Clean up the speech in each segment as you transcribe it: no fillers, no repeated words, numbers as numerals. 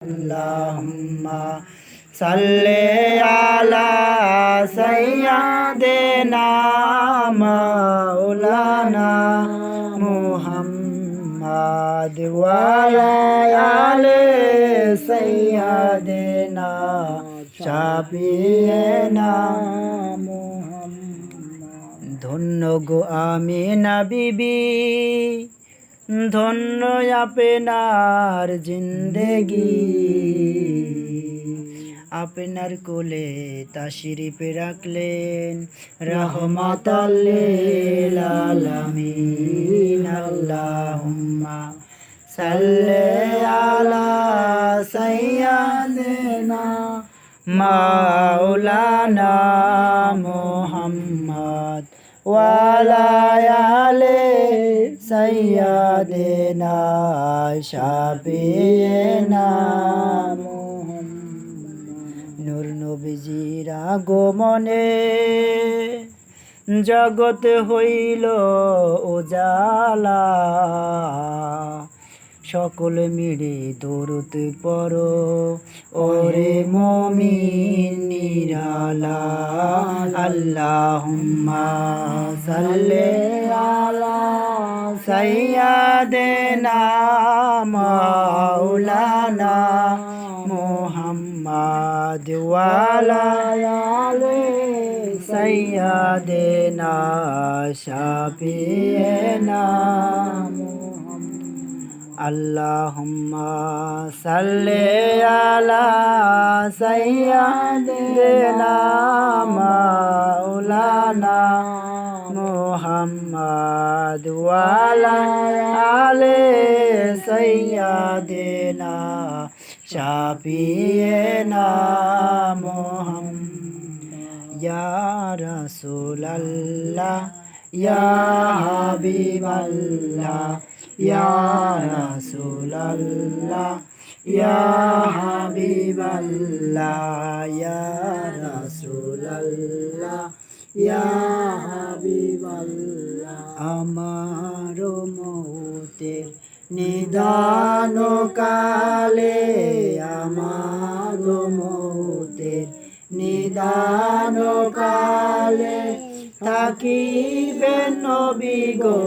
अल्लाहुम्मा सल्ले अला सय्यिदिना मौलाना मुहम्मद व अला आले सय्यिदिना शाफिईना मुहम्मद। ধন্য গো আমিনা বিবি, ধন্য আপনার জিন্দেগি, আপনার কোলে তাশরিফ রাখলেন রহমাতাল লিল আলামিন। আল্লাহুম্মা সাল্লি আলা সাইয়্যিদিনা মাওলানা মুহাম্মদ ওয়া আলা আলি সাইয়্যিদিনা শাফিঈনা মুহাম্মদ। নূর নবীজির আগমনে জগৎ হইল উজালা, সকল মিলে দরুদ পড়ো ওরে মুমিন নিরালা। আল্লাহুম্মা সাল্লি আলা সাইয়্যিদিনা মাওলানা মুহাম্মদ ওয়া আলা আলি সাইয়্যিদিনা শাফিঈনা মুহাম্মদ। আল্লাহুম্মা সাল্লি আলা সাইয়্যিদিনা মাওলানা মুহাম্মদ ওয়া আলা আলি সাইয়্যিদিনা শাফিঈনা মুহাম্মদ। ইয়া রাসূলাল্লাহ ইয়া হাবিবাল্লাহ ইয়া রাসূলাল্লাহ ইয়া হাবিবাল্লাহ ইয়া রাসূলাল্লাহ ইয়া হাবিবাল্লাহ। আমার মৌতের নিদান কালে, আমার মৌতের নিদান কালে থাকিবেন নবী গো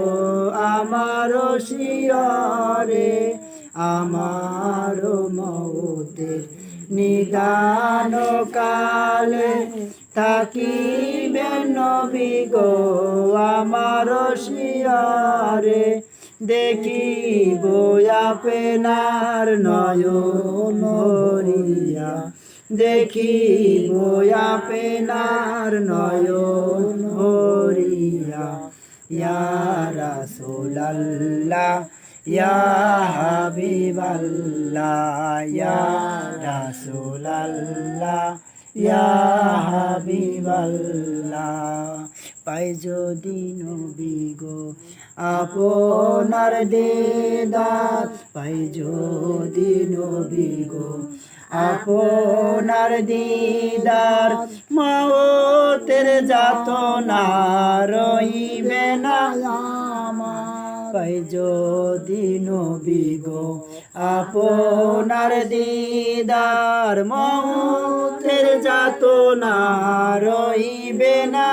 আমার শিয়রে। আমার মৌতের নিদান কালে থাকিবেন নবী গো আমার শিয়রে। দেখিব আপনার নয়ন ভরিয়া, দেখিব আপনার নয়ন ভরিয়া। ইয়া রাসূলাল্লাহ ইয়া হাবিবাল্লাহ ইয়া রাসূলাল্লাহ ইয়া হাবিবাল্লাহ। পাই যদি নবী গো আপনার দিদার, পাই যদি নবী গো আপনার দিদার, মওতের যাতনা রহিবে না আমার। পাই যদি নবী গো আপনার দিদার, মওতের যাতনা রহিবে না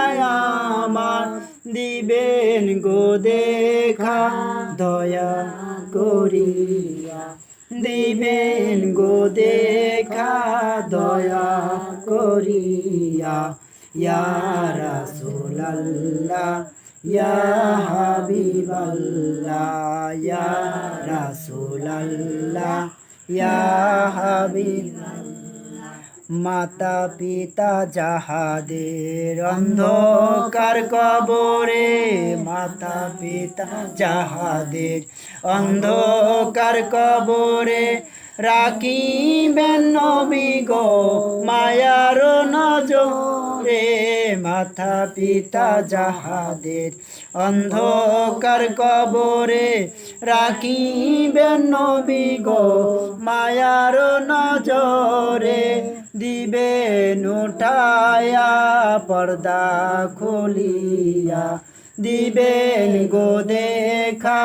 আমার। দিবেন গো দেখা দয়া করিয়া, দিবেন গো দেখা দয়া করিয়া। ইয়া রাসূলাল্লাহ ইয়া হাবিবাল্লাহ ইয়া রাসূলাল্লাহ ইয়া হাবিবাল্লাহ। মাতা পিতা যাহাদের অন্ধকার কবরে, মাতা পিতা যাহাদের অন্ধকার কবরে, রাখিবেন নবী গো মায়ার নজরে। মাতা পিতা যাহাদের অন্ধকার কবরে, রাখিবেন নবী গো মায়ার নজরে। দিবেন উঠায়া পর্দা খুলিয়া, দিবেন গো দেখা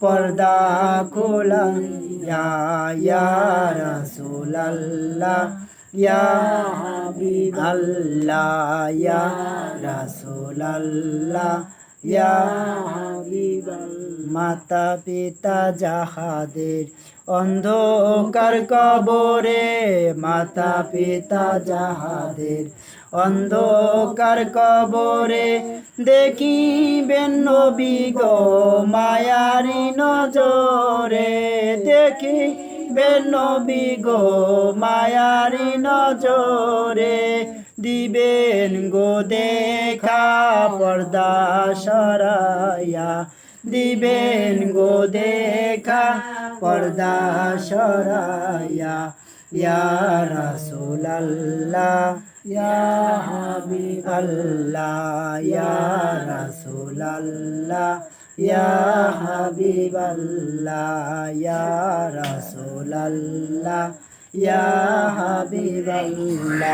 পর্দা খোলান ইয়া রাসূলুল্লাহ ইয়া হাবিবাল্লাহ ইয়া রাসূলুল্লাহ ইয়া হাবিবাল্লাহ মাতা পিতা যাহাদের অন্ধকার কবরে মাতা পিতা যাহাদের অন্ধকার কবরে দেখিবেন নবী গো মায়ারি নজরে দেখিবেন নবী গো মায়ারি নজরে দিবেন গো দেখা পর্দা সরাইয়া দিবেন গো দেখা পর্দা সরাইয়া ইয়া রাসূলুল্লাহ ইয়া হাবিবাল্লাহ ইয়া রাসূলুল্লাহ ইয়া হাবিবাল্লাহ ইয়া রাসূলুল্লাহ ইয়া হাবিবাল্লাহ।